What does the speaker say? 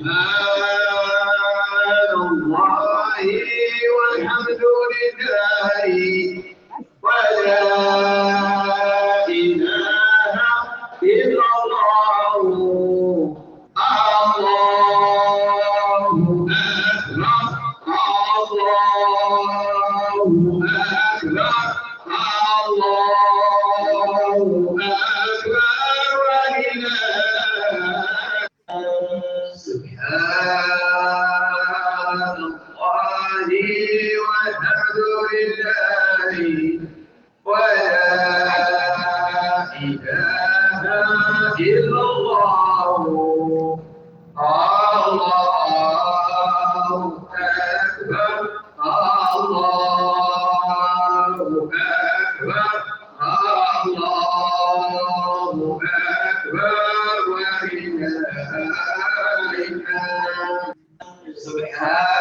الله والحمد لله ولا إله إلا الله الله أكبر الله أكبر الله أكبر وإله سبحان الله والحمد لله ولا إله إلا الله الله أكبر الله أكبر الله أكبر وإلهنا سبحان